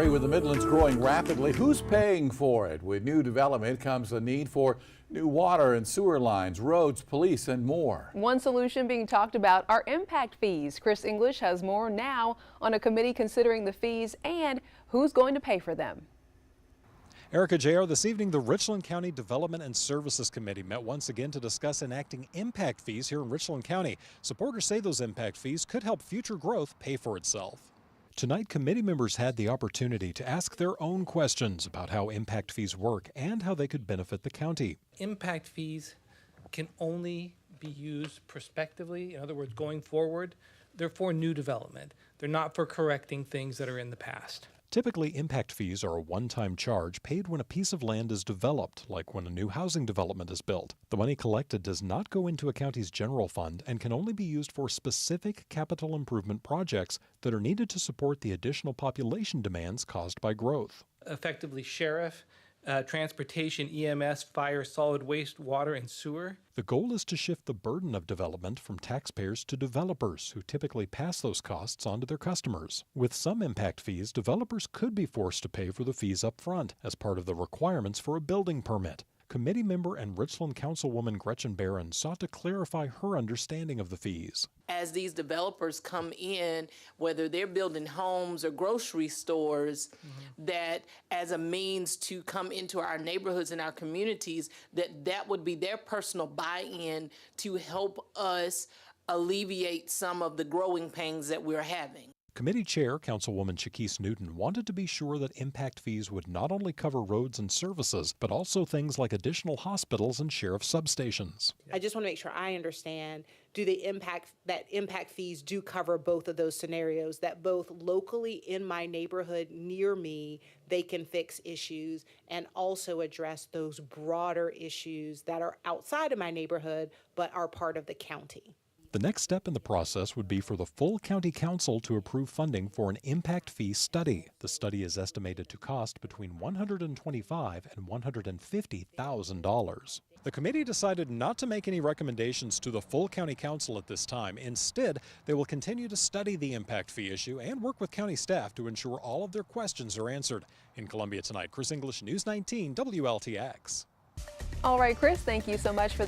Mary, with the Midlands growing rapidly, who's paying for it? With new development comes the need for new water and sewer lines, roads, police, and more. One solution being talked about are impact fees. Chris English has more now on a committee considering the fees and who's going to pay for them. Erica J.R., this evening, the Richland County Development and Services Committee met once again to discuss enacting impact fees here in Richland County. Supporters say those impact fees could help future growth pay for itself. Tonight, committee members had the opportunity to ask their own questions about how impact fees work and how they could benefit the county. Impact fees can only be used prospectively. In other words, going forward, they're for new development. They're not for correcting things that are in the past. Typically, impact fees are a one-time charge paid when a piece of land is developed, like when a new housing development is built. The money collected does not go into a county's general fund and can only be used for specific capital improvement projects that are needed to support the additional population demands caused by growth. Effectively, sheriff, transportation, EMS, fire, solid waste, water, and sewer. The goal is to shift the burden of development from taxpayers to developers, who typically pass those costs on to their customers. With some impact fees, developers could be forced to pay for the fees up front as part of the requirements for a building permit. Committee member and Richland Councilwoman Gretchen Barron sought to clarify her understanding of the fees. As these developers come in, whether they're building homes or grocery stores, that as a means to come into our neighborhoods and our communities, that would be their personal buy-in to help us alleviate some of the growing pains that we're having. Committee Chair, Councilwoman Chiquise Newton, wanted to be sure that impact fees would not only cover roads and services, but also things like additional hospitals and sheriff substations. I just want to make sure I understand, impact fees do cover both of those scenarios, that both locally in my neighborhood near me, they can fix issues and also address those broader issues that are outside of my neighborhood, but are part of the county. The next step in the process would be for the full county council to approve funding for an impact fee study. The study is estimated to cost between $125,000 and $150,000. The committee decided not to make any recommendations to the full county council at this time. Instead, they will continue to study the impact fee issue and work with county staff to ensure all of their questions are answered. In Columbia tonight, Chris English, News 19 WLTX. All right, Chris, thank you so much for